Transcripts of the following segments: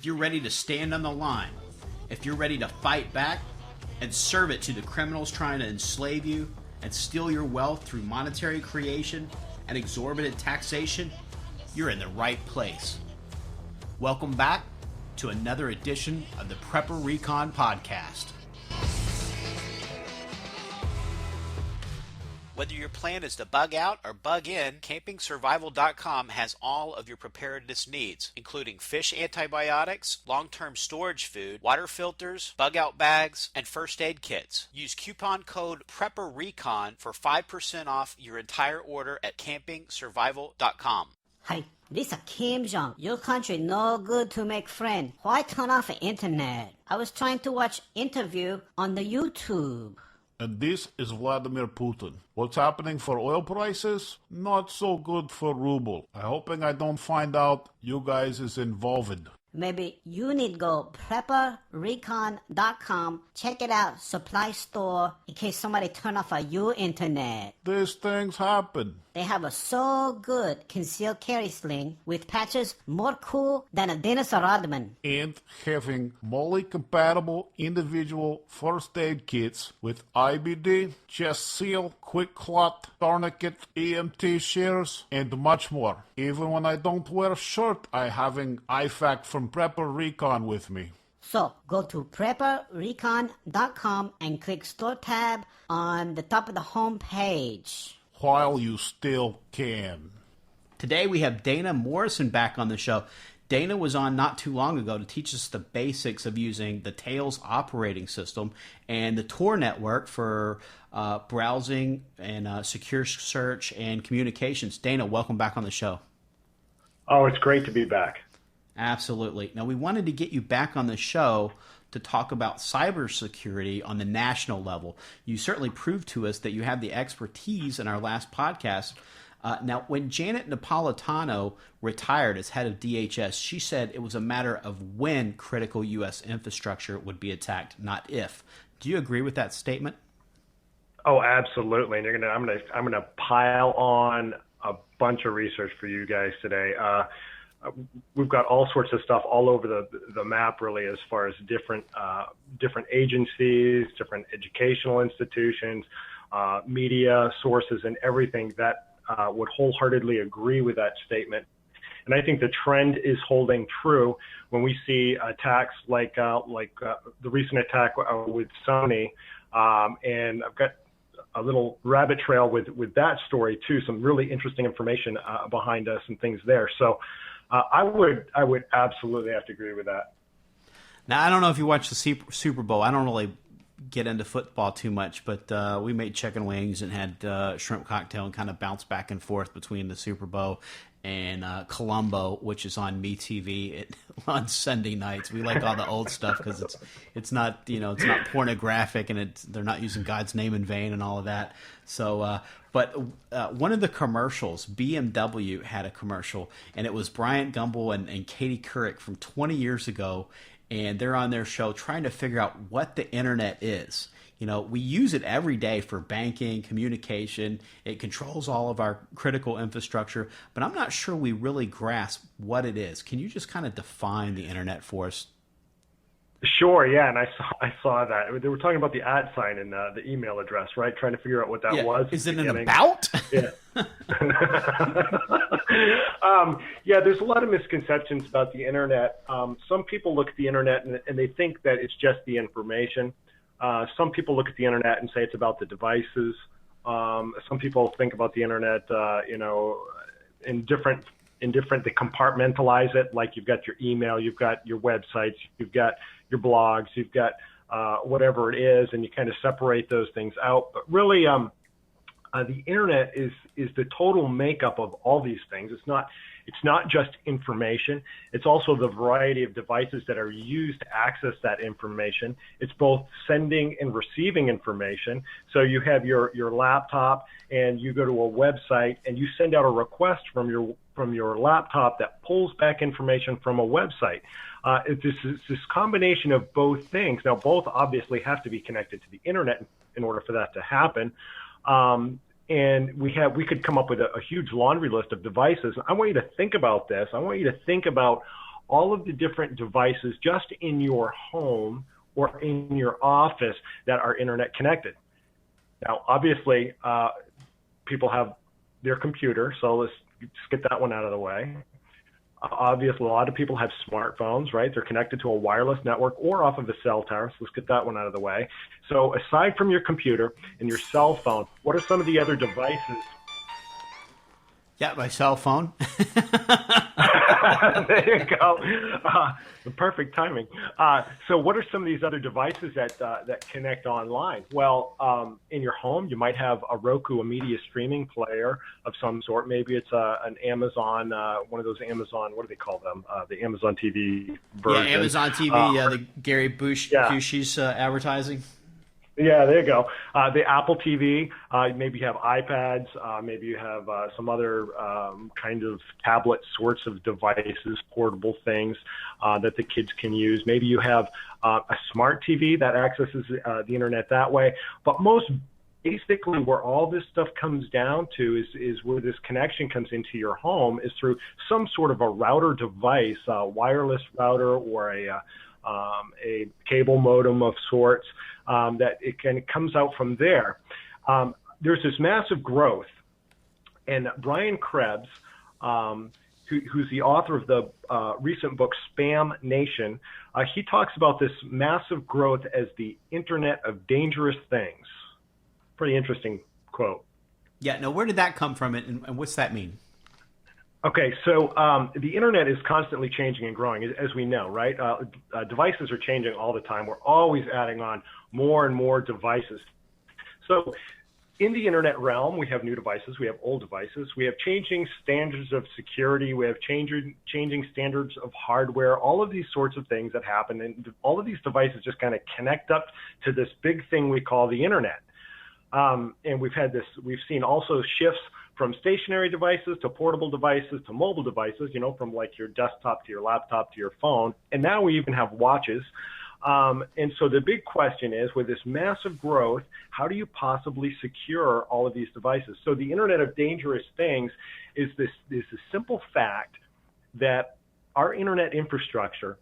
you're ready to stand on the line, if you're ready to fight back and serve it to the criminals trying to enslave you and steal your wealth through monetary creation and exorbitant taxation, you're in the right place. Welcome back to another edition of the Prepper Recon Podcast. Whether your plan is to bug out or bug in, CampingSurvival.com has all of your preparedness needs, including fish antibiotics, long-term storage food, water filters, bug-out bags, and first aid kits. Use coupon code PrepperRecon for 5% off your entire order at CampingSurvival.com. Hi, this is Kim Jong. Your country no good to make friend. Why turn off the internet? I was trying to watch interview on the YouTube. And this is Vladimir Putin. What's happening for oil prices? Not so good for ruble. I'm hoping I don't find out you guys is involved. Maybe you need to go prepperrecon.com. Check it out, supply store, in case somebody turn off your internet. These things happen. They have a so good concealed carry sling with patches more cool than a Dennis Rodman. And having MOLLE-compatible individual first aid kits with IBD, chest seal, quick clot, tourniquet, EMT shears, and much more. Even when I don't wear a shirt, I having IFAC from Prepper Recon with me. So, go to prepperrecon.com and click Store tab on the top of the home page. While you still can. Today we have Dana Morrison back on the show. Dana was on not too long ago to teach us the basics of using the Tails operating system and the Tor network for browsing and secure search and communications. Dana, welcome back on the show. Oh, it's great to be back. Absolutely. Now, we wanted to get you back on the show to talk about cybersecurity on the national level. You certainly proved to us that you have the expertise in our last podcast. Now, when Janet Napolitano retired as head of DHS, she said it was a matter of when critical U.S. infrastructure would be attacked, not if. Do you agree with that statement? Oh, absolutely. And I'm gonna pile on a bunch of research for you guys today. We've got all sorts of stuff all over the map, really, as far as different agencies, different educational institutions, media sources, and everything that would wholeheartedly agree with that statement. And I think the trend is holding true when we see attacks like the recent attack with Sony, and I've got a little rabbit trail with that story too. Some really interesting information behind us and things there. So. I would absolutely have to agree with that. Now, I don't know if you watch the Super Bowl. I don't really get into football too much, but we made chicken wings and had shrimp cocktail and kind of bounced back and forth between the Super Bowl and Columbo, which is on MeTV on Sunday nights. We like all the old stuff because it's not it's not pornographic and they're not using God's name in vain and all of that. So, but one of the commercials, BMW had a commercial, and it was Bryant Gumbel and Katie Couric from 20 years ago, and they're on their show trying to figure out what the internet is. We use it every day for banking, communication. It controls all of our critical infrastructure, but I'm not sure we really grasp what it is. Can you just kind of define the internet for us? Sure, yeah, and I saw that. They were talking about the @ sign and the email address, right? Trying to figure out what that was. Is it an about? Yeah. Yeah, there's a lot of misconceptions about the internet. Some people look at the internet and they think that it's just the information. Some people look at the internet and say it's about the devices. Some people think about the internet, in different, they compartmentalize it. Like you've got your email, you've got your websites, you've got your blogs, you've got whatever it is, and you kind of separate those things out. But really, the internet is the total makeup of all these things. It's not just information. It's also the variety of devices that are used to access that information. It's both sending and receiving information. So you have your laptop and you go to a website and you send out a request from your laptop that pulls back information from a website. It's this combination of both things. Now, both obviously have to be connected to the internet in order for that to happen. And we could come up with a huge laundry list of devices. I want you to think about this. I want you to think about all of the different devices just in your home or in your office that are internet connected. Now, obviously, people have their computer, so let's just get that one out of the way. Obviously, a lot of people have smartphones, right? They're connected to a wireless network or off of a cell tower, so let's get that one out of the way. So aside from your computer and your cell phone, what are some of the other devices? Yeah, my cell phone. There you go. The perfect timing. So what are some of these other devices that connect online? Well, in your home, you might have a Roku, a media streaming player of some sort. Maybe it's an Amazon, one of those Amazon, what do they call them? The Amazon TV version. Yeah, Amazon TV, the Gary Busey's advertising. Yeah, there you go. The Apple TV, maybe you have iPads, maybe you have some other kind of tablet sorts of devices, portable things that the kids can use. Maybe you have a smart TV that accesses the internet that way. But most basically where all this stuff comes down to is where this connection comes into your home is through some sort of a router device, a wireless router or a cable modem of sorts. That it comes out from there. There's this massive growth, and Brian Krebs, who's the author of the recent book Spam Nation, he talks about this massive growth as the Internet of Dangerous Things. Pretty interesting quote. Yeah, now where did that come from, and what's that mean? Okay, so the internet is constantly changing and growing, as we know, right? Devices are changing all the time. We're always adding on more and more devices. So in the internet realm, we have new devices, we have old devices, we have changing standards of security, we have changing standards of hardware, all of these sorts of things that happen, and all of these devices just kind of connect up to this big thing we call the internet. And we've seen also shifts from stationary devices to portable devices to mobile devices, from like your desktop to your laptop to your phone. And now we even have watches. And so the big question is, with this massive growth, how do you possibly secure all of these devices? So the Internet of Dangerous Things is this simple fact that our internet infrastructure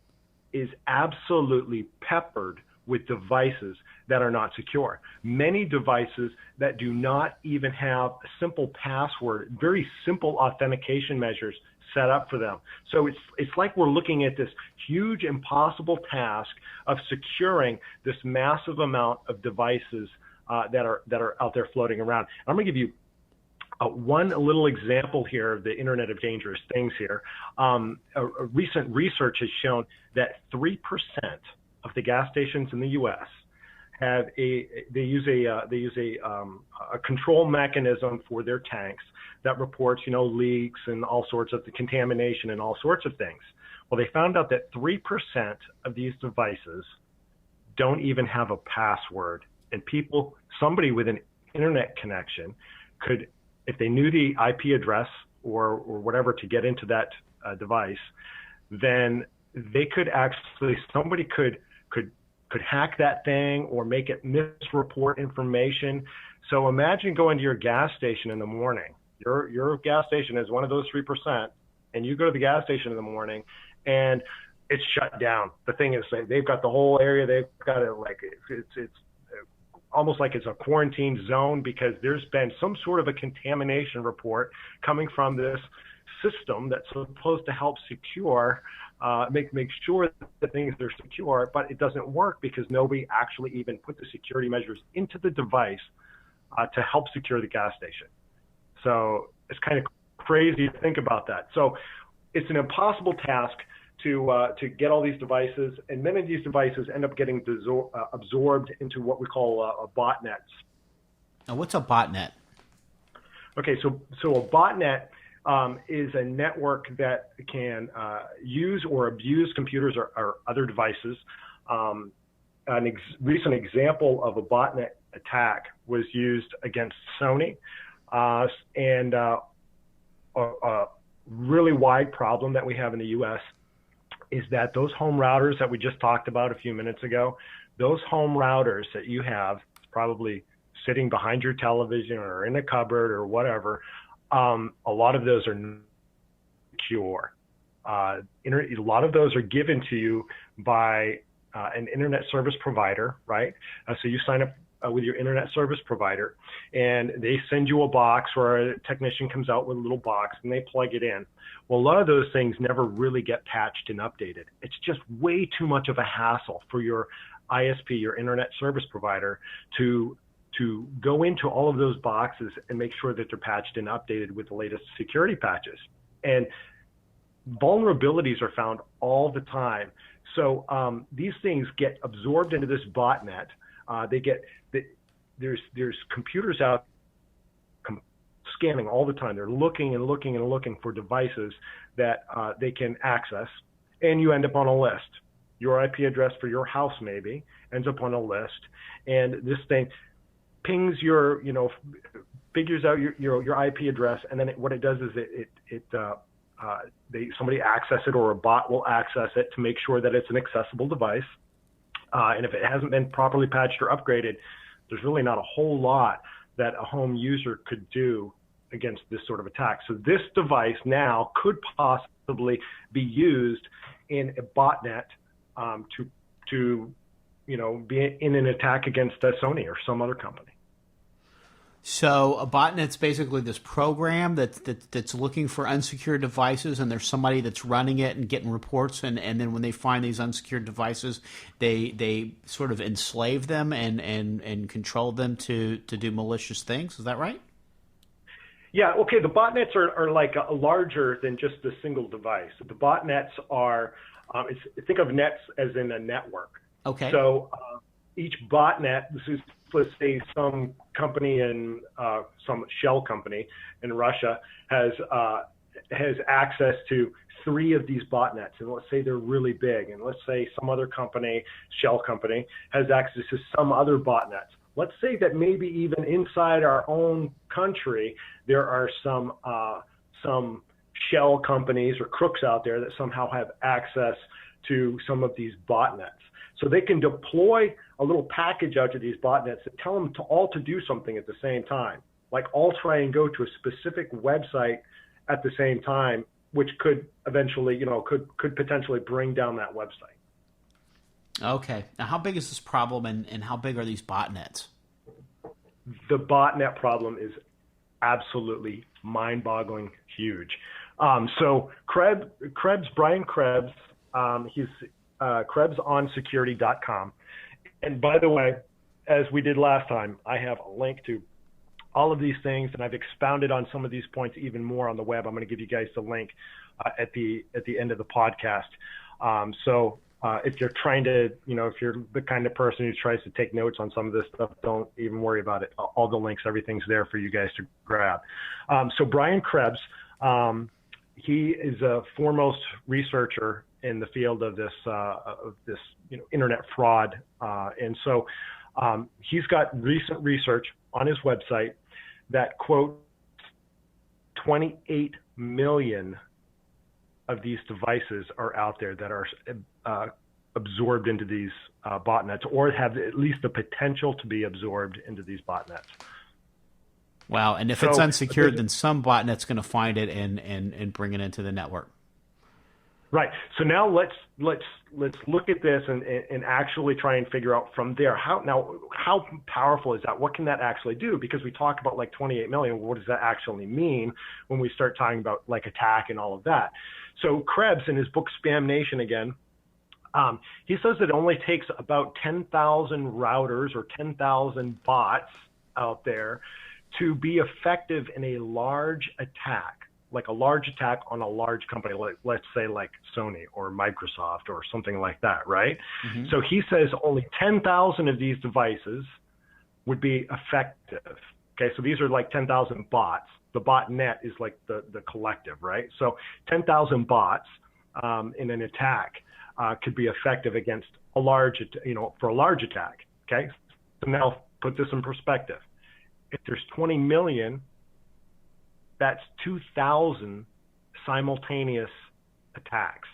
is absolutely peppered with devices that are not secure. Many devices that do not even have a simple password, very simple authentication measures set up for them. So it's like we're looking at this huge impossible task of securing this massive amount of devices that are out there floating around. I'm going to give you one little example here of the Internet of Dangerous Things here. A recent research has shown that 3% of the gas stations in the U.S. use a control mechanism for their tanks that reports, leaks and all sorts of the contamination and all sorts of things. Well, they found out that 3% of these devices don't even have a password, and somebody with an internet connection could, if they knew the IP address or whatever to get into that device, then they could somebody could hack that thing or make it misreport information. So imagine going to your gas station in the morning. Your gas station is one of those 3%, and you go to the gas station in the morning and it's shut down. The thing is, they've got the whole area. They've got it like it's almost like it's a quarantine zone because there's been some sort of a contamination report coming from this system that's supposed to help secure, make sure that things are secure, but it doesn't work because nobody actually even put the security measures into the device to help secure the gas station. So it's kind of crazy to think about that. So it's an impossible task to get all these devices, and many of these devices end up getting absorbed into what we call botnets. Now, what's a botnet? Okay, so a botnet is a network that can use or abuse computers or other devices. Recent example of a botnet attack was used against Sony, and a really wide problem that we have in the U.S. is that those home routers that we just talked about a few minutes ago, those home routers that you have probably sitting behind your television or in a cupboard or whatever, a lot of those are secure. A lot of those are given to you by an internet service provider, right? So you sign up with your internet service provider, and they send you a box, or a technician comes out with a little box and they plug it in. Well, a lot of those things never really get patched and updated. It's just way too much of a hassle for your ISP, your internet service provider, to go into all of those boxes and make sure that they're patched and updated with the latest security patches. And vulnerabilities are found all the time. So these things get absorbed into this botnet. There's computers out scanning all the time. They're looking and looking and looking for devices that they can access, and you end up on a list. Your IP address for your house maybe ends up on a list, and this thing pings figures out your IP address, and then what it does is somebody access it, or a bot will access it to make sure that it's an accessible device. And if it hasn't been properly patched or upgraded, there's really not a whole lot that a home user could do against this sort of attack. So this device now could possibly be used in a botnet to be in an attack against Sony or some other company. So a botnet's basically this program that's looking for unsecured devices, and there's somebody that's running it and getting reports, and then when they find these unsecured devices, they sort of enslave them and control them to do malicious things. Is that right? Yeah, okay, the botnets are like larger than just a single device. The botnets are, think of nets as in a network. Okay. So each botnet, this is, let's say some company in some shell company in Russia has access to 3 of these botnets, and let's say they're really big, and let's say some other company, shell company, has access to some other botnets. Let's say that maybe even inside our own country there are some shell companies or crooks out there that somehow have access to some of these botnets. So they can deploy a little package out to these botnets that tell them to do something at the same time, like all try and go to a specific website at the same time, which could eventually, could potentially bring down that website. Okay. Now, how big is this problem, and how big are these botnets? The botnet problem is absolutely mind-boggling huge. So Brian Krebs, he's KrebsOnSecurity.com. And by the way, as we did last time, I have a link to all of these things, and I've expounded on some of these points even more on the web. I'm going to give you guys the link at the end of the podcast. So if you're trying to, if you're the kind of person who tries to take notes on some of this stuff, don't even worry about it. All the links, everything's there for you guys to grab. So Brian Krebs, he is a foremost researcher in the field of this internet fraud, and so he's got recent research on his website that quotes 28 million of these devices are out there that are absorbed into these botnets, or have at least the potential to be absorbed into these botnets. Wow! And if it's unsecured, then some botnet's going to find it and bring it into the network. Right. So now let's look at this and actually try and figure out from there how powerful is that? What can that actually do? Because we talk about like 28 million. What does that actually mean when we start talking about like attack and all of that? So Krebs, in his book Spam Nation again, he says it only takes about 10,000 routers or 10,000 bots out there to be effective in a large attack. Like a large attack on a large company, like let's say like Sony or Microsoft or something like that, right? Mm-hmm. So he says only 10,000 of these devices would be effective. Okay, so these are like 10,000 bots. The botnet is like the collective, right? So 10,000 bots in an attack could be effective against a large, for a large attack. Okay, so now put this in perspective. If there's 20 million, that's 2,000 simultaneous attacks.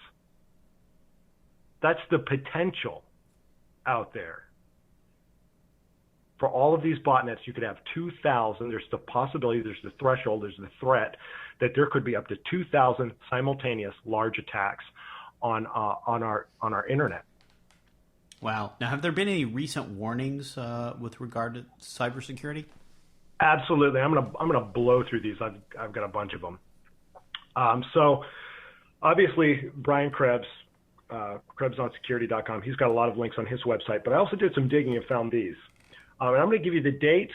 That's the potential out there. For all of these botnets, you could have 2,000. There's the possibility, there's the threshold, there's the threat that there could be up to 2,000 simultaneous large attacks on our internet. Wow. Now, have there been any recent warnings with regard to cybersecurity? Absolutely. I'm gonna blow through these. I've got a bunch of them. So obviously, Brian Krebs, KrebsOnSecurity.com, he's got a lot of links on his website, but I also did some digging and found these. And I'm going to give you the dates,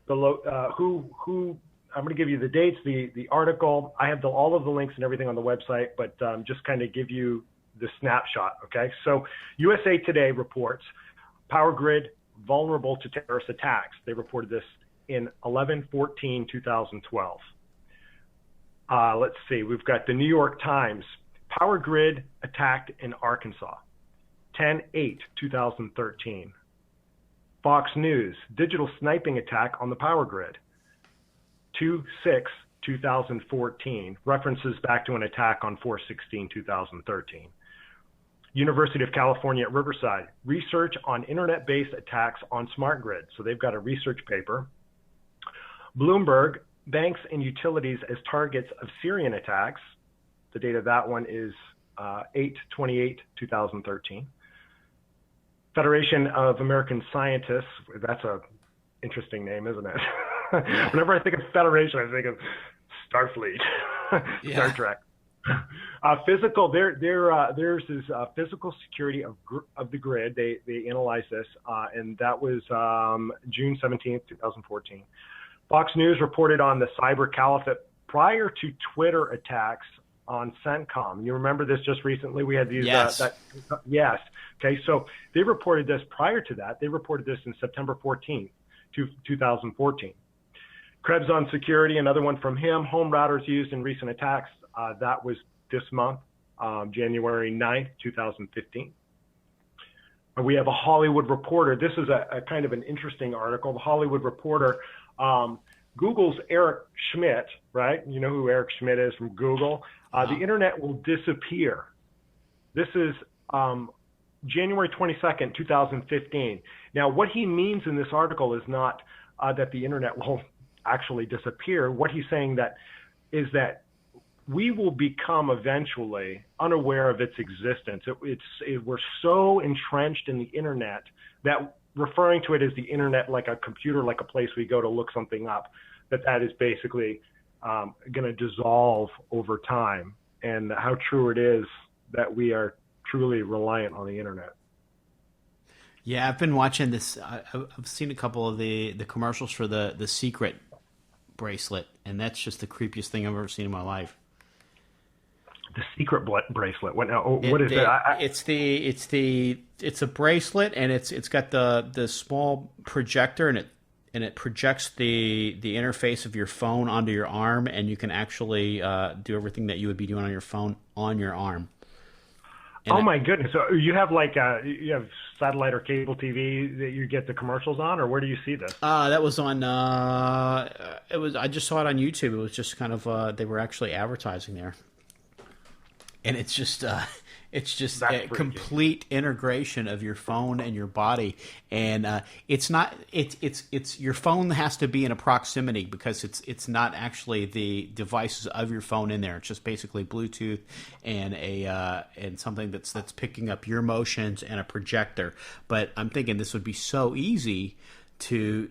I'm going to give you the dates, the article. I have all of the links and everything on the website, but just kind of give you the snapshot. Okay. So USA Today reports power grid vulnerable to terrorist attacks. They reported this in 11/14/2012. Let's see. We've got the New York Times, power grid attacked in Arkansas, 10/8/2013. Fox News, digital sniping attack on the power grid, 2/6/2014. References back to an attack on 4/16/2013. University of California at Riverside, research on internet-based attacks on smart grid. So they've got a research paper. Bloomberg, banks and utilities as targets of Syrian attacks. The date of that one is 8/28/2013. Federation of American Scientists, that's a interesting name, isn't it? Whenever I think of Federation, I think of Starfleet, Star Trek. Physical, theirs is physical security of the grid. They analyzed this, and that was June 17th, 2014. Fox News reported on the cyber caliphate prior to Twitter attacks on CENTCOM. You remember this just recently? We had these. Yes. Yes. Okay. So they reported this prior to that. They reported this in September 14th, 2014. Krebs on security, another one from him. Home routers used in recent attacks. That was this month, January 9th, 2015. We have a Hollywood Reporter. This is a kind of an interesting article. The Hollywood Reporter, Google's Eric Schmidt, right? You know who Eric Schmidt is from Google. The internet will disappear. This is January 22nd, 2015. Now, what he means in this article is not that the internet will actually disappear. What he's saying is that we will become eventually unaware of its existence. We're so entrenched in the internet that referring to it as the internet, like a computer, like a place we go to look something up, that is basically going to dissolve over time, and how true it is that we are truly reliant on the internet. Yeah, I've been watching this. I've seen a couple of the commercials for the Secret bracelet, and that's just the creepiest thing I've ever seen in my life. The Secret bracelet. What is it? It's a bracelet, and it's got the small projector, and it projects the interface of your phone onto your arm, and you can actually do everything that you would be doing on your phone on your arm. And my goodness! So you have you have satellite or cable TV that you get the commercials on, or where do you see this? That was on. I just saw it on YouTube. It was just kind of they were actually advertising there. And it's just a complete integration of your phone and your body, and it's your phone has to be in a proximity because it's not actually the devices of your phone in there. It's just basically Bluetooth and and something that's picking up your motions and a projector. But I'm thinking this would be so easy to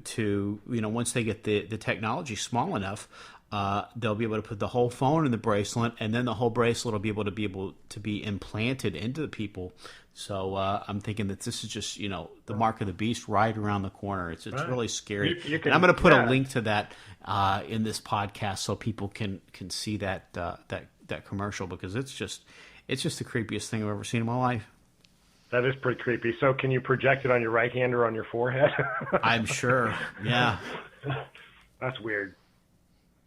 once they get the technology small enough. They'll be able to put the whole phone in the bracelet, and then the whole bracelet will be able to be implanted into the people. So I'm thinking that this is just the mark of the beast right around the corner. It's right. Really scary. And I'm going to put a link to that in this podcast so people can see that commercial, because it's just the creepiest thing I've ever seen in my life. That is pretty creepy. So can you project it on your right hand or on your forehead? I'm sure. Yeah. That's weird.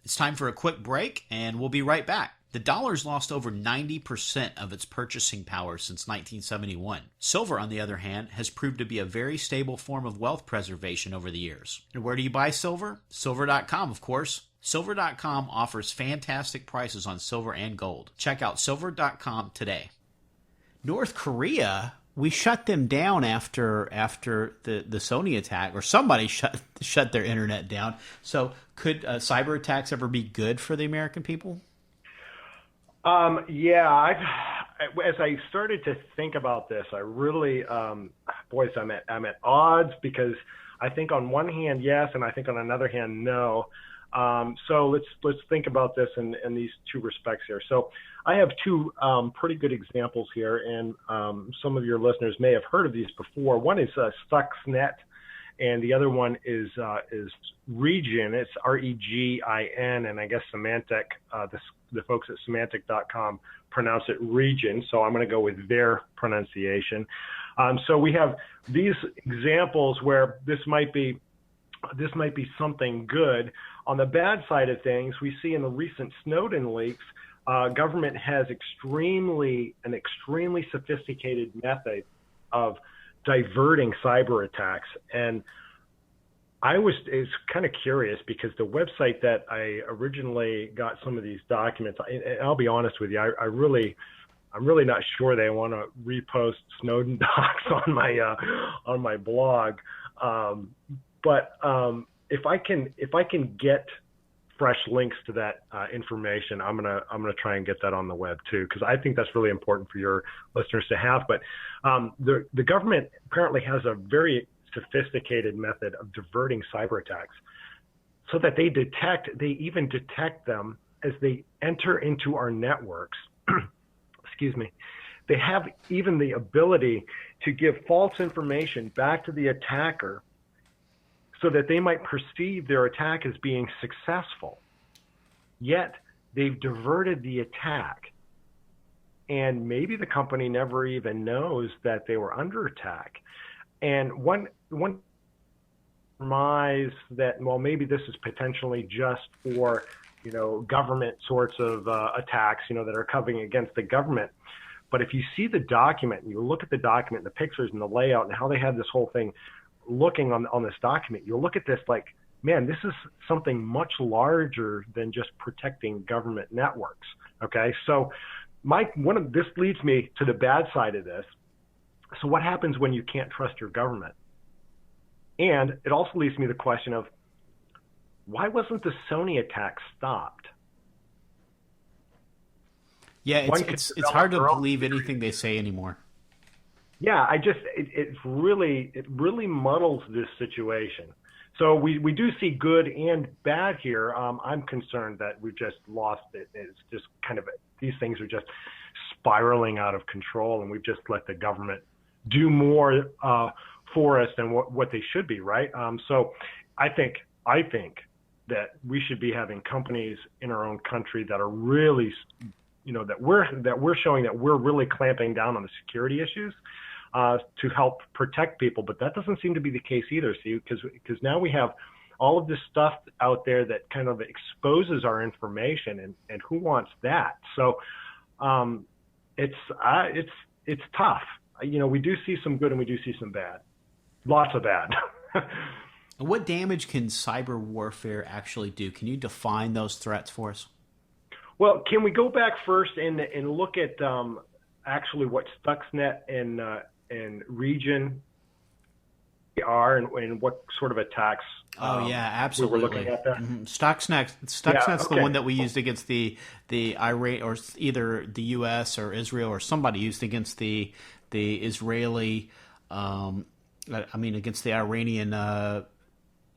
It's time for a quick break, and we'll be right back. The dollar's lost over 90% of its purchasing power since 1971. Silver, on the other hand, has proved to be a very stable form of wealth preservation over the years. And where do you buy silver? Silver.com, of course. Silver.com offers fantastic prices on silver and gold. Check out Silver.com today. North Korea, we shut them down after the Sony attack, or somebody shut their internet down. So could cyber attacks ever be good for the American people? Yeah, as I started to think about this, I really, boys, I'm at odds because I think on one hand, yes, and I think on another hand, no. So let's think about this in these two respects here. So I have two pretty good examples here, and some of your listeners may have heard of these before. One is Stuxnet, and the other one is Regin. It's Regin, and I guess Symantec, the folks at Symantec.com pronounce it Regin, so I'm going to go with their pronunciation. So we have these examples where this might be something good. On the bad side of things, we see in the recent Snowden leaks, government has an extremely sophisticated method of diverting cyber attacks. And it's kind of curious because the website that I originally got some of these documents, and I'll be honest with you, I'm really not sure they want to repost Snowden docs on my blog. But if I can get fresh links to that information, I'm gonna try and get that on the web too, because I think that's really important for your listeners to have. But the government apparently has a very sophisticated method of diverting cyber attacks, so that they even detect them as they enter into our networks. Excuse me. They have even the ability to give false information back to the attacker, so that they might perceive their attack as being successful. Yet they've diverted the attack, and maybe the company never even knows that they were under attack. And one surmise that, well, maybe this is potentially just for, government sorts of attacks, that are coming against the government. But if you see the document, and you look at the document, the pictures and the layout and how they have this whole thing looking on this document, you'll look at this like, man, this is something much larger than just protecting government networks. Okay, so this leads me to the bad side of this. So what happens when you can't trust your government? And it also leads me to the question of, why wasn't the Sony attack stopped? Yeah, it's hard to believe anything they say anymore. Yeah, it really muddles this situation. So we do see good and bad here. I'm concerned that we've just lost it. It's just kind of, these things are just spiraling out of control, and we've just let the government do more for us than what they should be, right? So I think that we should be having companies in our own country that are really, that we're showing that we're really clamping down on the security issues to help protect people. But that doesn't seem to be the case either, see, because now we have all of this stuff out there that kind of exposes our information, and who wants that? So it's tough. We do see some good and we do see some bad. Lots of bad. What damage can cyber warfare actually do? Can you define those threats for us? Well, can we go back first and look at actually what Stuxnet and Regin are, and what sort of attacks? Oh yeah, absolutely. We were looking at that. Mm-hmm. Stuxnet's the one that we used against the Iran, or either the U.S. or Israel, or somebody used against the Israeli. Against the Iranian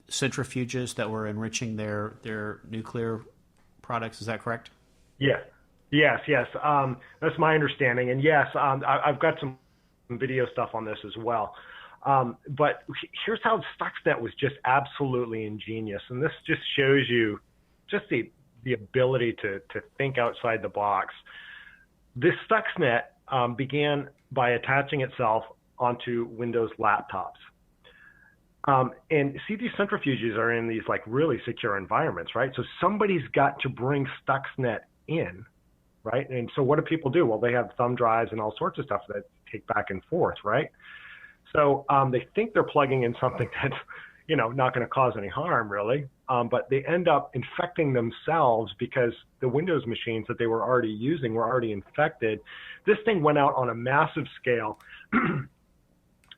centrifuges that were enriching their nuclear products. Is that correct? Yes. That's my understanding. And yes, I've got some video stuff on this as well. But here's how Stuxnet was just absolutely ingenious. And this just shows you just the ability to think outside the box. This Stuxnet began by attaching itself onto Windows laptops. And see, these centrifuges are in these like really secure environments, right? So somebody's got to bring Stuxnet in, right? And so what do people do? Well, they have thumb drives and all sorts of stuff that take back and forth, right? So they think they're plugging in something that's, not going to cause any harm really, but they end up infecting themselves because the Windows machines that they were already using were already infected. This thing went out on a massive scale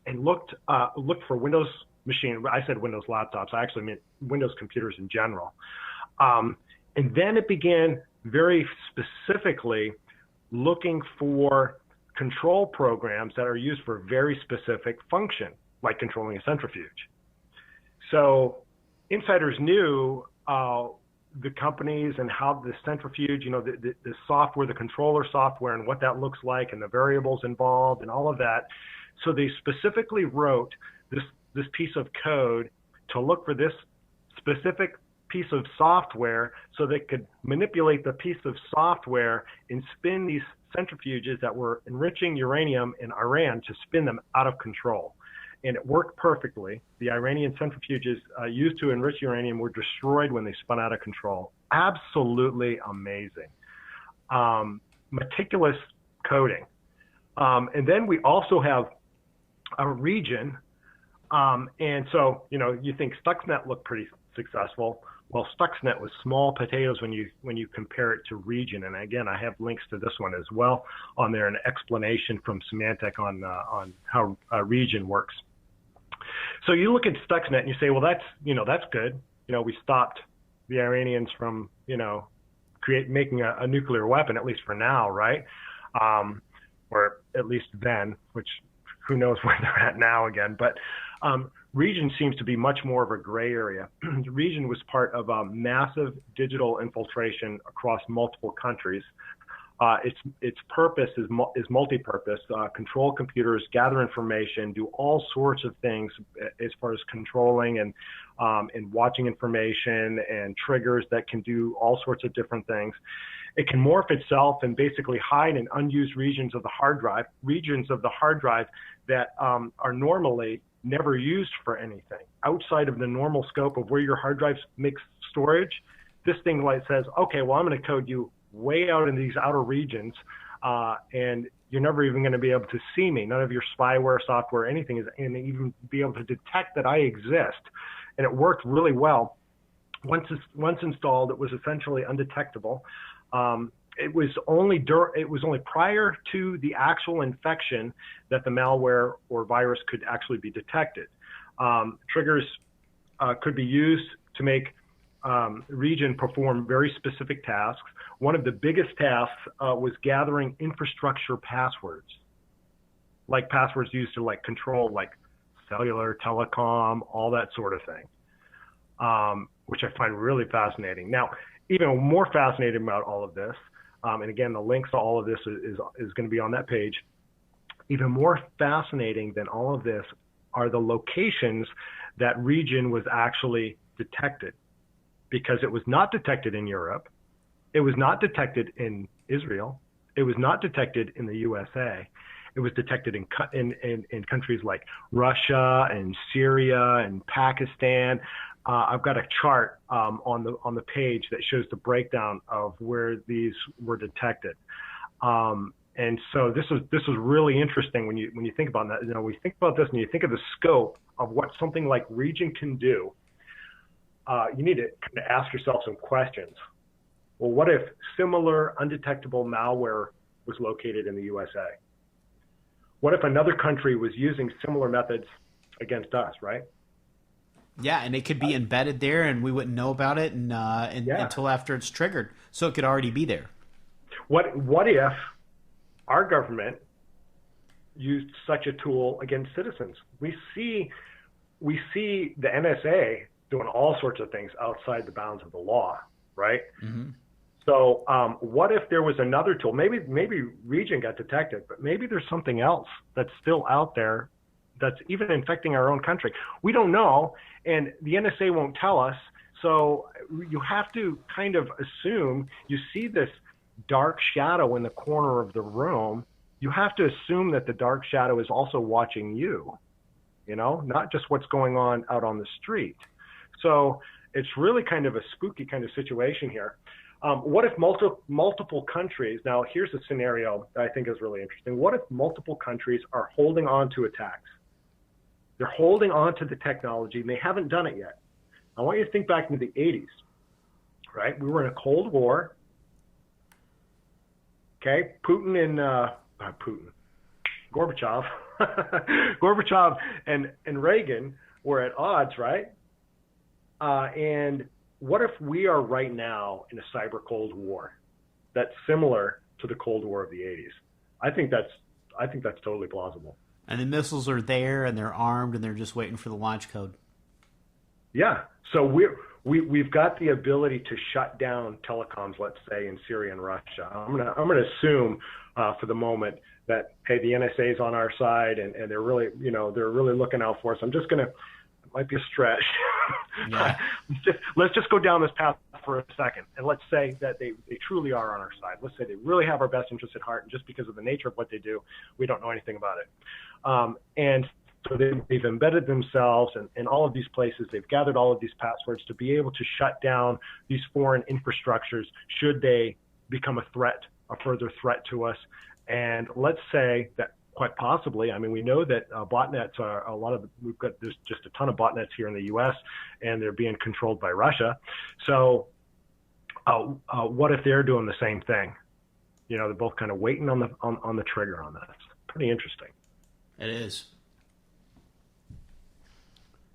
and looked for Windows machine. I said Windows laptops. I actually meant Windows computers in general. And then it began very specifically looking for control programs that are used for very specific function, like controlling a centrifuge. So insiders knew the companies and how the centrifuge, the software, the controller software, and what that looks like, and the variables involved, and all of that. So they specifically wrote this piece of code to look for this specific piece of software, so they could manipulate the piece of software and spin these centrifuges that were enriching uranium in Iran, to spin them out of control. And it worked perfectly. The Iranian centrifuges used to enrich uranium were destroyed when they spun out of control. Absolutely amazing. Meticulous coding. And then we also have a region. And so, you think Stuxnet looked pretty successful. Well, Stuxnet was small potatoes when you compare it to region. And again, I have links to this one as well on there, an explanation from Symantec on how region works. So you look at Stuxnet and you say, well, that's good. We stopped the Iranians from, making a nuclear weapon, at least for now, right? Or at least then, which who knows where they're at now again. But region seems to be much more of a gray area. Region was part of a massive digital infiltration across multiple countries. Its purpose is multi-purpose. Control computers, gather information, do all sorts of things as far as controlling and watching information, and triggers that can do all sorts of different things. It can morph itself and basically hide in unused regions of the hard drive that are normally never used for anything outside of the normal scope of where your hard drives make storage. This thing says, okay, well, I'm going to code you way out in these outer regions, and you're never even going to be able to see me. None of your spyware, software, anything is going to even be able to detect that I exist. And it worked really well. Once installed, it was essentially undetectable. It was only prior to the actual infection that the malware or virus could actually be detected. Triggers could be used to make region perform very specific tasks. One of the biggest tasks was gathering infrastructure passwords, like passwords used to control cellular, telecom, all that sort of thing, which I find really fascinating. Now, even more fascinating about all of this, and again, the links to all of this is going to be on that page. Even more fascinating than all of this are the locations that region was actually detected, because it was not detected in Europe. It was not detected in Israel. It was not detected in the USA. It was detected in countries like Russia and Syria and Pakistan. I've got a chart on the page that shows the breakdown of where these were detected. And so this is really interesting when you think about that. When you think about this and you think of the scope of what something like region can do, you need to kind of ask yourself some questions. Well, what if similar undetectable malware was located in the USA? What if another country was using similar methods against us, right? Yeah, and it could be embedded there, and we wouldn't know about it until after it's triggered. So it could already be there. What if our government used such a tool against citizens? We see the NSA doing all sorts of things outside the bounds of the law, right? Mm-hmm. So what if there was another tool? Maybe region got detected, but maybe there's something else that's still out there that's even infecting our own country. We don't know, and the NSA won't tell us. So you have to kind of assume, you see this dark shadow in the corner of the room, you have to assume that the dark shadow is also watching you, not just what's going on out on the street. So it's really kind of a spooky kind of situation here. What if multiple countries, now here's a scenario that I think is really interesting. What if multiple countries are holding on to attacks? They're holding on to the technology and they haven't done it yet. I want you to think back into the 80s, right? We were in a Cold War. Okay, Gorbachev and Reagan were at odds, right? And what if we are right now in a cyber Cold War? that's similar to the Cold War of the 80s. I think that's totally plausible. And the missiles are there, and they're armed, and they're just waiting for the launch code. Yeah. So we've got the ability to shut down telecoms, let's say, in Syria and Russia. I'm gonna assume for the moment that, hey, the NSA is on our side, and they're really looking out for us. It might be a stretch. Yeah. let's just go down this path for a second, and let's say that they truly are on our side. Let's say they really have our best interests at heart, and just because of the nature of what they do, we don't know anything about it. And so they've embedded themselves in all of these places. They've gathered all of these passwords to be able to shut down these foreign infrastructures should they become a further threat to us. And let's say that quite possibly, I mean, we know that botnets there's just a ton of botnets here in the U.S. and they're being controlled by Russia. So what if they're doing the same thing? They're both kind of waiting on the trigger on this. Pretty interesting. It is.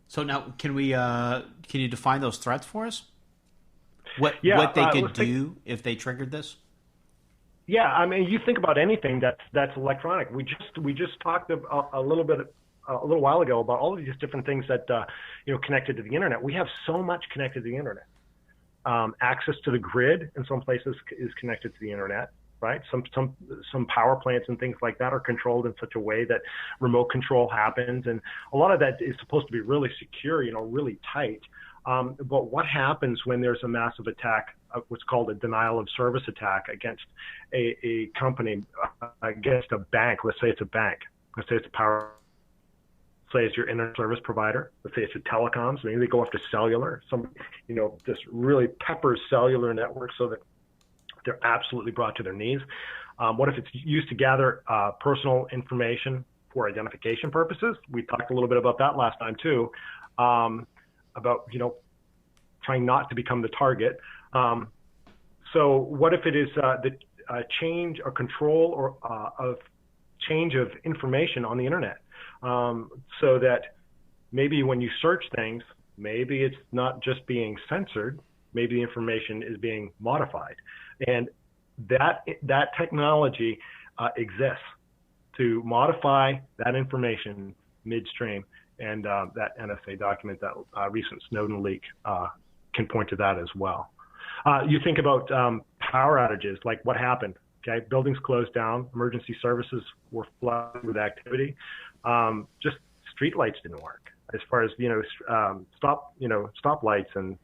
So now, can you define those threats for us? What they could do if they triggered this? Yeah, I mean, you think about anything that's electronic. We just talked a little while ago about all of these different things that connected to the internet. We have so much connected to the internet. Access to the grid in some places is connected to the internet, right? Some power plants and things like that are controlled in such a way that remote control happens, and a lot of that is supposed to be really secure, really tight. But what happens when there's a massive attack, what's called a denial of service attack against a company, against a bank? Let's say it's a bank. Let's say it's a power. Say it's your internet service provider. Let's say it's your telecoms. Maybe they go after cellular. Just really peppers cellular networks so that they're absolutely brought to their knees. What if it's used to gather personal information for identification purposes? We talked a little bit about that last time too. About trying not to become the target. So what if it is the change or control or of change of information on the internet, so that maybe when you search things, maybe it's not just being censored, maybe the information is being modified, and that technology exists to modify that information midstream. And that NSA document, that recent Snowden leak, can point to that as well. You think about power outages, like what happened. Okay, buildings closed down, emergency services were flooded with activity. Just street lights didn't work. As far as stoplights and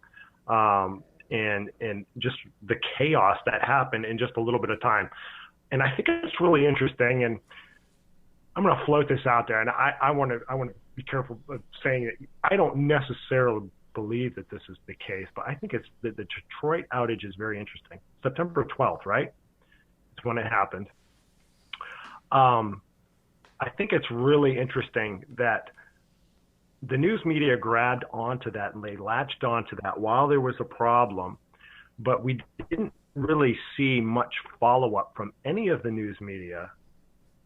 just the chaos that happened in just a little bit of time. And I think it's really interesting. And I'm going to float this out there, and I want to be careful of saying that I don't necessarily believe that this is the case, but I think it's the Detroit outage is very interesting. September 12th, right? It's when it happened. I think it's really interesting that the news media grabbed onto that and they latched onto that while there was a problem, but we didn't really see much follow-up from any of the news media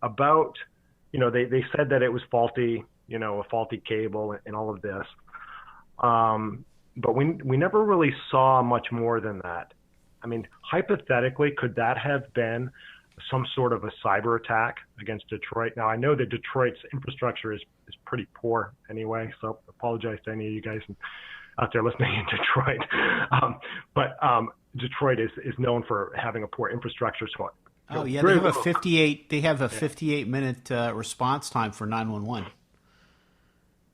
about, they said that it was faulty, a faulty cable and all of this. But we never really saw much more than that. I mean, hypothetically, could that have been some sort of a cyber attack against Detroit? Now, I know that Detroit's infrastructure is pretty poor anyway, so apologize to any of you guys out there listening in Detroit. But Detroit is known for having a poor infrastructure. So they have a 58-minute response time for 911.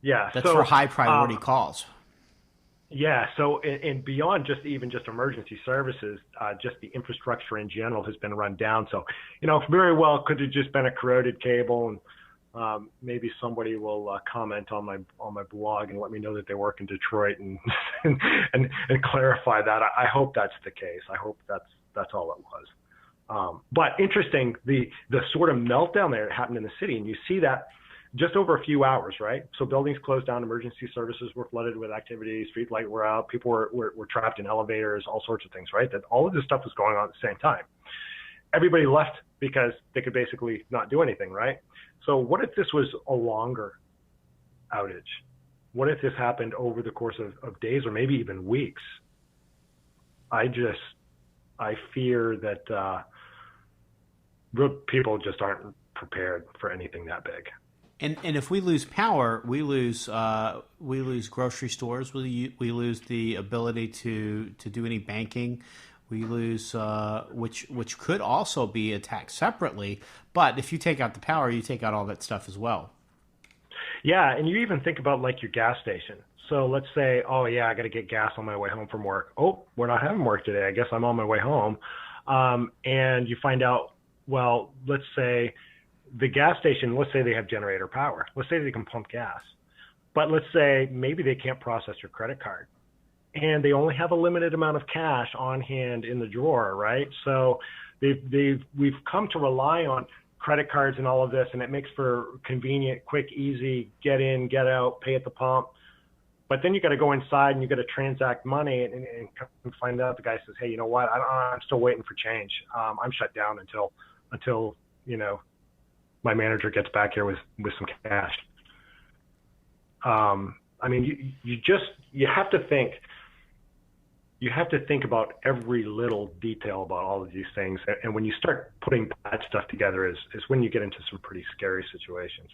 Yeah, that's for high priority calls. Yeah, so and beyond just emergency services, just the infrastructure in general has been run down. So, very well could have just been a corroded cable, and maybe somebody will comment on my blog and let me know that they work in Detroit and and clarify that. I hope that's the case. I hope that's all it was. But interesting, the sort of meltdown there that happened in the city, and you see that just over a few hours, right? So buildings closed down, emergency services were flooded with activity, street light were out, people were trapped in elevators, all sorts of things, right? That all of this stuff was going on at the same time. Everybody left because they could basically not do anything, right? So what if this was a longer outage? What if this happened over the course of days or maybe even weeks? I I fear that people just aren't prepared for anything that big. And if we lose power, we lose grocery stores. We lose the ability to do any banking. We lose which could also be attacked separately. But if you take out the power, you take out all that stuff as well. Yeah, and you even think about like your gas station. So let's say, oh yeah, I got to get gas on my way home from work. Oh, we're not having work today. I guess I'm on my way home. And you find out, well, let's say the gas station, let's say they have generator power. Let's say they can pump gas. But let's say maybe they can't process your credit card. And they only have a limited amount of cash on hand in the drawer, right? So we've come to rely on credit cards and all of this, and it makes for convenient, quick, easy, get in, get out, pay at the pump. But then you got to go inside and you got to transact money and find out the guy says, hey, you know what? I'm still waiting for change. I'm shut down until my manager gets back here with some cash. I mean, you have to think. You have to think about every little detail about all of these things, and when you start putting that stuff together, is when you get into some pretty scary situations.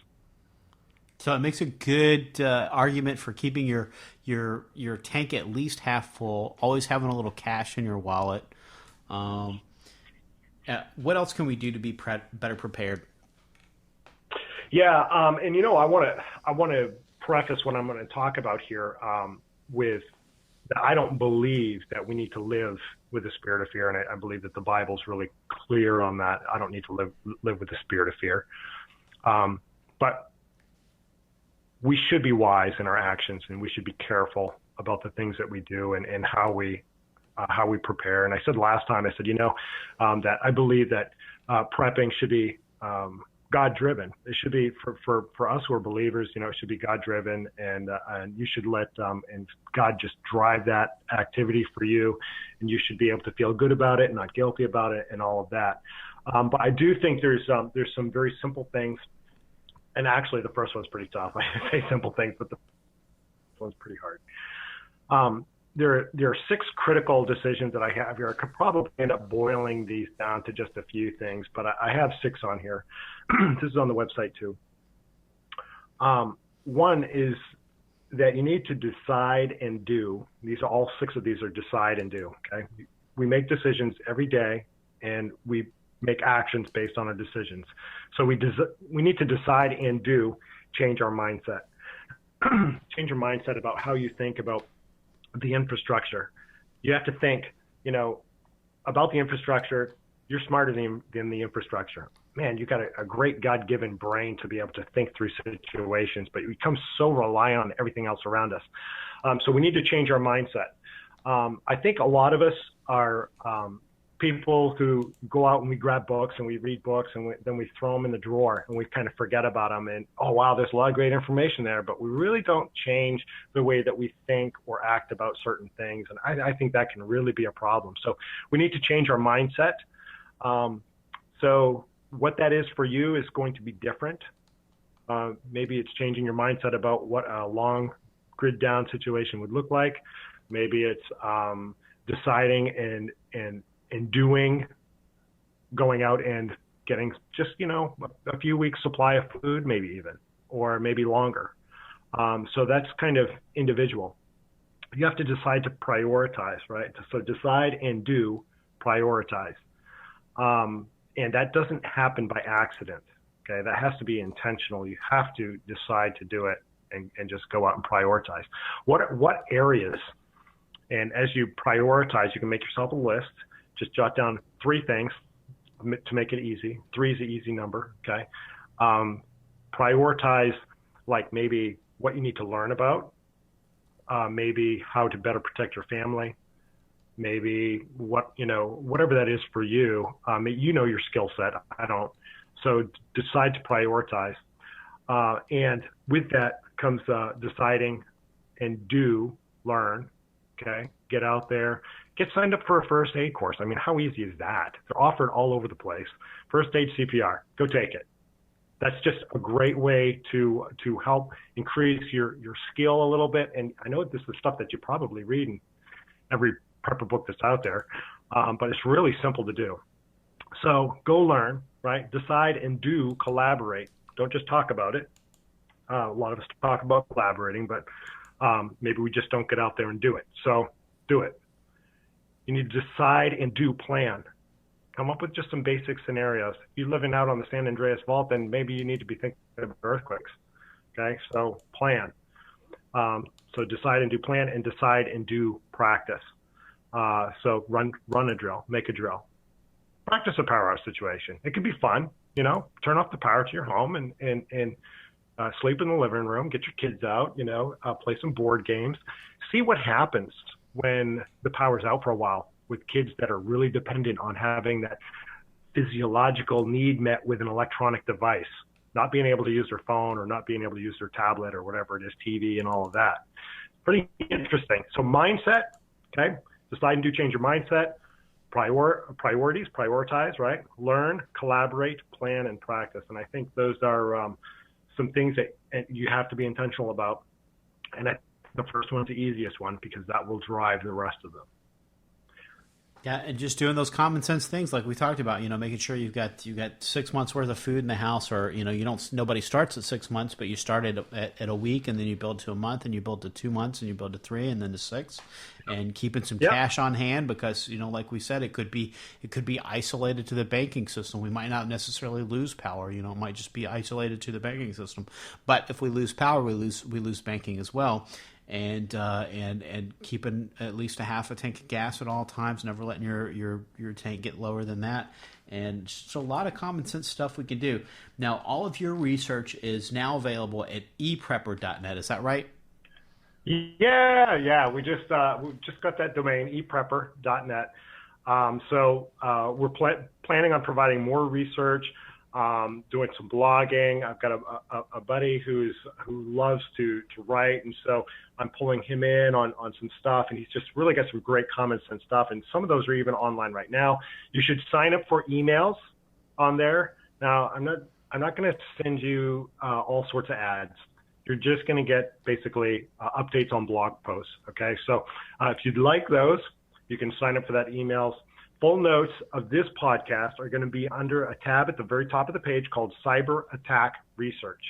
So it makes a good argument for keeping your tank at least half full, always having a little cash in your wallet. What else can we do to be better prepared? Yeah, and I want to preface what I'm going to talk about here with that I don't believe that we need to live with the spirit of fear, and I believe that the Bible's really clear on that. I don't need to live with the spirit of fear, but we should be wise in our actions, and we should be careful about the things that we do and how we prepare. And I said last time, I said, that I believe that prepping should be God-driven. It should be for us who are believers. It should be God-driven, and you should let and God just drive that activity for you, and you should be able to feel good about it and not guilty about it and all of that. But I do think there's some very simple things, and actually the first one's pretty tough. I say simple things, but the first one's pretty hard. There are 6 critical decisions that I have here. I could probably end up boiling these down to just a few things, but I have 6 on here. This is on the website too. One is that you need to decide and do. All 6 of these are decide and do. Okay, we make decisions every day, and we make actions based on our decisions. So we need to decide and do, change our mindset. Change your mindset about how you think about the infrastructure. You have to think, about the infrastructure. You're smarter than the infrastructure. Man, you got a great God-given brain to be able to think through situations, but we become so reliant on everything else around us. So we need to change our mindset. I think a lot of us are people who go out and we grab books and we read books, and then we throw them in the drawer and we kind of forget about them. And, oh, wow, there's a lot of great information there, but we really don't change the way that we think or act about certain things. And I think that can really be a problem. So we need to change our mindset. So what that is for you is going to be different. Maybe it's changing your mindset about what a long grid down situation would look like. Maybe it's deciding and doing, going out and getting just, a few weeks supply of food, maybe even, or maybe longer. So that's kind of individual. You have to decide to prioritize, right? So decide and do, prioritize. And that doesn't happen by accident. Okay, that has to be intentional. You have to decide to do it and just go out and prioritize. What areas? And as you prioritize, you can make yourself a list. Just jot down 3 things to make it easy. 3 is an easy number. Okay, prioritize like maybe what you need to learn about, maybe how to better protect your family, maybe whatever that is for you. Your skill set. I don't. So decide to prioritize. And with that comes deciding and do learn. Okay, get out there, get signed up for a first aid course. I mean, how easy is that? They're offered all over the place. First aid CPR, go take it. That's just a great way to help increase your skill a little bit. And I know this is stuff that you probably read in every prepper book that's out there, but it's really simple to do. So go learn, right? Decide and do collaborate. Don't just talk about it. A lot of us talk about collaborating, but maybe we just don't get out there and do it. So do it. You need to decide and do plan. Come up with just some basic scenarios. If you're living out on the San Andreas Fault, then maybe you need to be thinking about earthquakes. Okay, so plan. So decide and do plan, and decide and do practice. So run a drill, make a drill. Practice a power outage situation. It could be fun, turn off the power to your home and sleep in the living room, get your kids out, play some board games, see what happens when the power's out for a while with kids that are really dependent on having that physiological need met with an electronic device, not being able to use their phone or not being able to use their tablet or whatever it is, TV and all of that. Pretty interesting. So mindset, okay? Decide and do change your mindset. Priorities, prioritize, right? Learn, collaborate, plan, and practice. And I think those are some things that you have to be intentional about. And the first one's the easiest one because that will drive the rest of them. Yeah, and just doing those common sense things like we talked about, making sure you've got 6 months worth of food in the house, or nobody starts at 6 months, but you start at a week, and then you build to a month, and you build to 2 months, and you build to 3, and then to 6, and keeping some cash on hand because like we said, it could be isolated to the banking system. We might not necessarily lose power, it might just be isolated to the banking system. But if we lose power, we lose banking as well. And keeping at least a half a tank of gas at all times, never letting your tank get lower than that. And just a lot of common sense stuff we can do. Now, all of your research is now available at eprepper.net. Is that right? Yeah. We just got that domain, eprepper.net. So we're planning on providing more research. Doing some blogging. I've got a buddy who loves to write, and so I'm pulling him in on some stuff, and he's just really got some great common sense stuff, and some of those are even online right now. You should sign up for emails on there. Now, I'm not going to send you all sorts of ads. You're just going to get basically updates on blog posts. Okay, so if you'd like those, you can sign up for that emails. Full notes of this podcast are going to be under a tab at the very top of the page called Cyber Attack Research.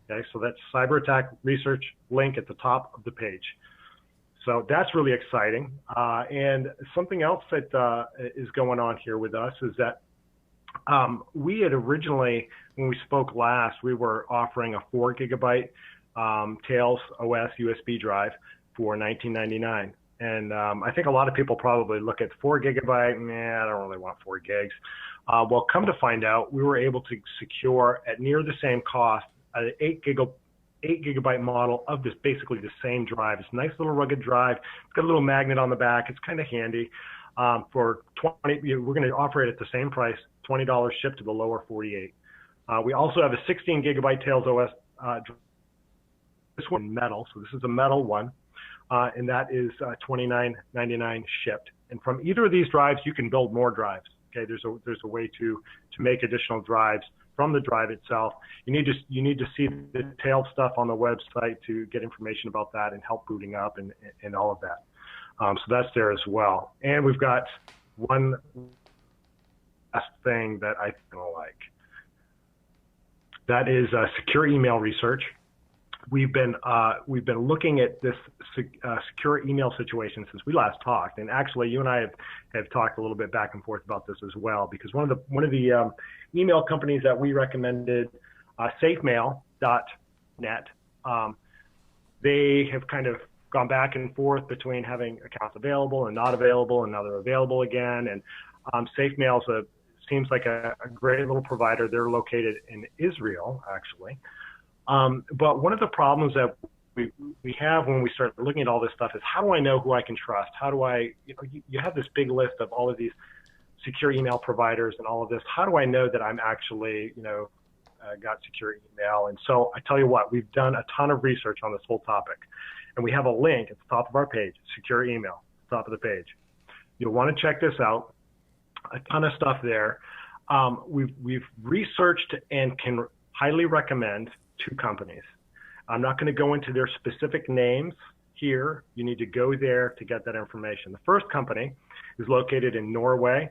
Okay, so that's Cyber Attack Research link at the top of the page. So that's really exciting. And something else that is going on here with us is that we had originally, when we spoke last, we were offering a 4 gigabyte Tails OS USB drive for $19.99. And I think a lot of people probably look at 4 gigabyte, I don't really want 4 gigs. Well, come to find out, we were able to secure at near the same cost an 8 gigabyte model of this, basically the same drive. It's a nice little rugged drive. It's got a little magnet on the back. It's kind of handy. For we're going to offer it at the same price, $20 shipped to the lower 48. We also have a 16 gigabyte Tails OS this one metal, so this is a metal one. And that is $29.99 shipped. And from either of these drives, you can build more drives. Okay, there's a way to make additional drives from the drive itself. You need to see the detailed stuff on the website to get information about that and help booting up and all of that. So that's there as well. And we've got one last thing that I don't like. That is secure email research. We've been looking at this secure email situation since we last talked, and actually, you and I have talked a little bit back and forth about this as well. Because one of the email companies that we recommended, SafeMail.net, they have kind of gone back and forth between having accounts available and not available, and now they're available again. And SafeMail seems like a great little provider. They're located in Israel, actually. But one of the problems that we have when we start looking at all this stuff is, how do I know who I can trust? How do I, you have this big list of all of these secure email providers and all of this. How do I know that I'm actually, got secure email? And so I tell you what, we've done a ton of research on this whole topic, and we have a link at the top of our page, secure email, top of the page. You'll want to check this out. A ton of stuff there. We've researched and can highly recommend 2 companies. I'm not going to go into their specific names here. You need to go there to get that information. The first company is located in Norway.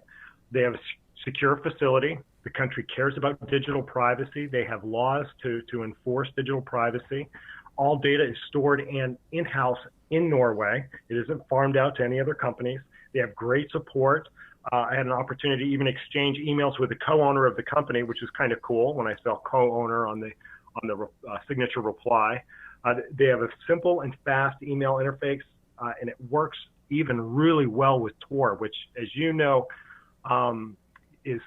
They have a secure facility. The country cares about digital privacy. They have laws to enforce digital privacy. All data is stored and in-house in Norway. It isn't farmed out to any other companies. They have great support. I had an opportunity to even exchange emails with the co-owner of the company, which is kind of cool when I spell co-owner on the signature reply. They have a simple and fast email interface, and it works even really well with Tor, which, as you know, is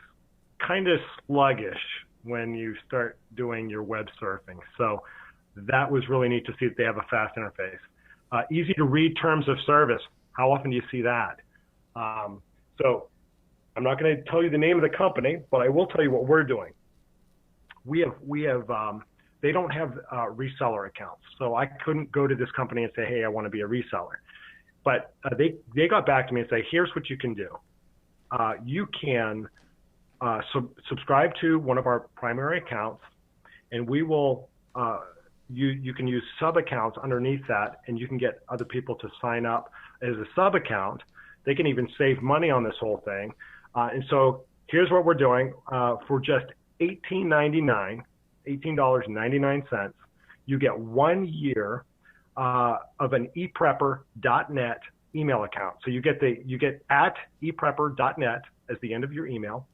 kind of sluggish when you start doing your web surfing. So that was really neat to see that they have a fast interface. Easy to read terms of service. How often do you see that? So I'm not going to tell you the name of the company, but I will tell you what we're doing. We have they don't have reseller accounts. So I couldn't go to this company and say, hey, I want to be a reseller. But they got back to me and say, here's what you can do. You can subscribe to one of our primary accounts, and we will you can use sub accounts underneath that, and you can get other people to sign up as a sub account. They can even save money on this whole thing. And so here's what we're doing. For just $18.99, you get 1 year of an eprepper.net email account. So you get at eprepper.net as the end of your email.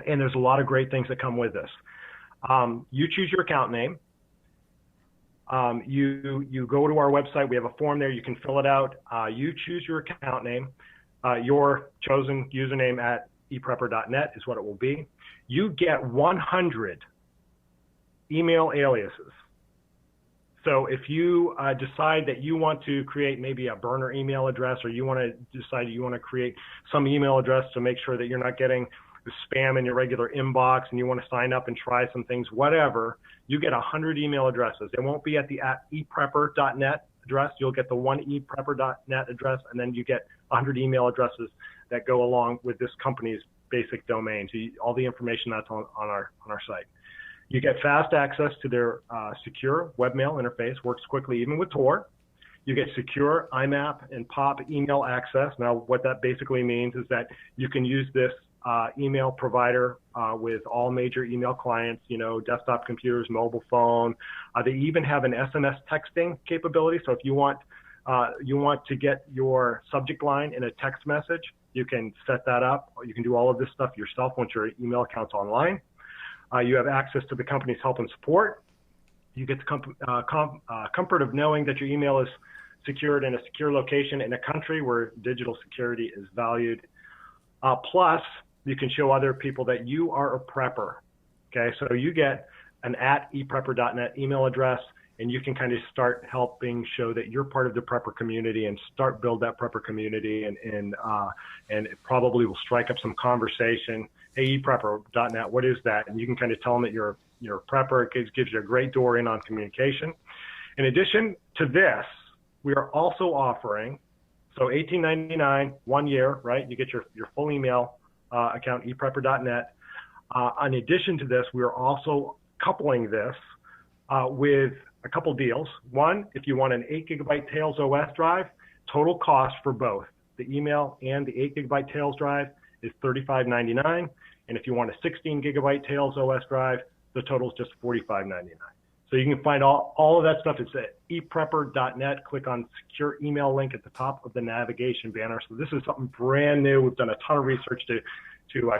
And there's a lot of great things that come with this. You choose your account name. You go to our website. We have a form there. You can fill it out. You choose your account name. Your chosen username at eprepper.net is what it will be. You get 100 email aliases. So if you decide that you want to create maybe a burner email address, or you want to decide you want to create some email address to make sure that you're not getting the spam in your regular inbox, and you want to sign up and try some things, whatever, you get 100 email addresses. It won't be at the at eprepper.net address. You'll get the one eprepper.net address, and then you get 100 email addresses that go along with this company's basic domain. So all the information that's on our site. You get fast access to their secure webmail interface, works quickly even with Tor. You get secure IMAP and POP email access. Now, what that basically means is that you can use this email provider with all major email clients, desktop computers, mobile phone. They even have an SMS texting capability. So if you want to get your subject line in a text message, you can set that up. You can do all of this stuff yourself once your email account's online. You have access to the company's help and support. You get the comfort of knowing that your email is secured in a secure location in a country where digital security is valued. Plus, you can show other people that you are a prepper. Okay, so you get an at eprepper.net email address, and you can kind of start helping show that you're part of the prepper community and start build that prepper community, and it probably will strike up some conversation. Hey, eprepper.net, what is that? And you can kind of tell them that you're a prepper. It gives you a great door in on communication. In addition to this, we are also offering, so $18.99, 1 year, right? You get your full email account, eprepper.net. In addition to this, we are also coupling this with a couple deals. One, if you want an 8 gigabyte Tails OS drive, total cost for both the email and the 8 gigabyte Tails drive is $35.99. And if you want a 16 gigabyte Tails OS drive, the total is just $45.99. So you can find all of that stuff. It's at eprepper.net. Click on secure email link at the top of the navigation banner. So this is something brand new. We've done a ton of research to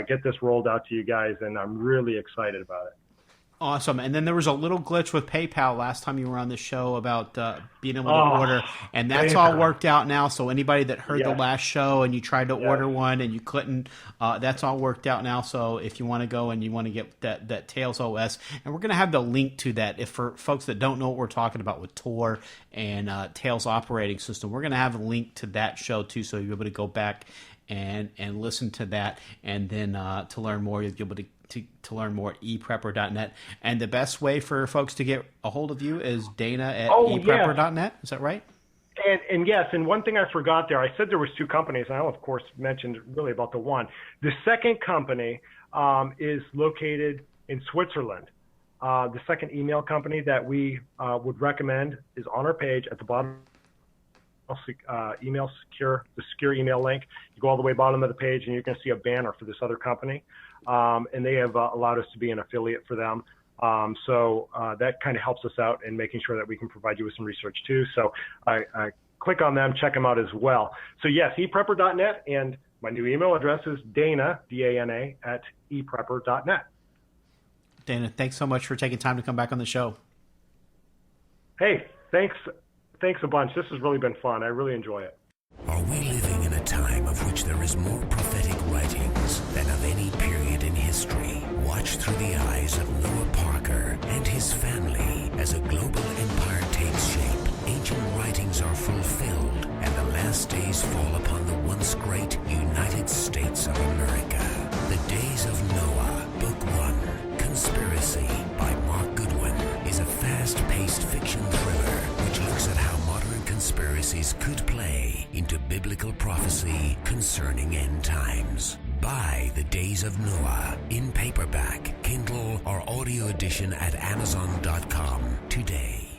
get this rolled out to you guys, and I'm really excited about it. Awesome. And then there was a little glitch with PayPal last time you were on the show about being able to order, and that's all worked out now. So anybody that heard the last show and you tried to order one and you couldn't, that's all worked out now. So if you want to go and you want to get that Tails OS, and we're going to have the link to that. If for folks that don't know what we're talking about with Tor and Tails operating system, we're going to have a link to that show too, so you'll be able to go back and listen to that, and then to learn more, you'll be able to learn more, eprepper.net. And the best way for folks to get a hold of you is Dana at eprepper.net. Is that right? And yes, and one thing I forgot there, I said there was two companies, and I, of course, mentioned really about the one. The second company is located in Switzerland. The second email company that we would recommend is on our page at the bottom email secure, the secure email link. You go all the way bottom of the page, and you're going to see a banner for this other company, and they have allowed us to be an affiliate for them. So that kind of helps us out in making sure that we can provide you with some research too. So I click on them, check them out as well. So yes, eprepper.net, and my new email address is Dana, D-A-N-A, at eprepper.net. Dana, thanks so much for taking time to come back on the show. Hey, thanks a bunch. This has really been fun. I really enjoy it. Are we living in a time of which there is more prophetic writings than of any period in history? Watch through the eyes of Noah Parker and his family as a global empire takes shape. Ancient writings are fulfilled, and the last days fall upon the once great United States of America. The Days of Noah, Book 1, Conspiracy by Mark Goodwin, is a fast-paced fiction thriller which looks at how modern conspiracies could play into biblical prophecy concerning end times. Buy The Days of Noah in paperback, Kindle, or audio edition at Amazon.com today.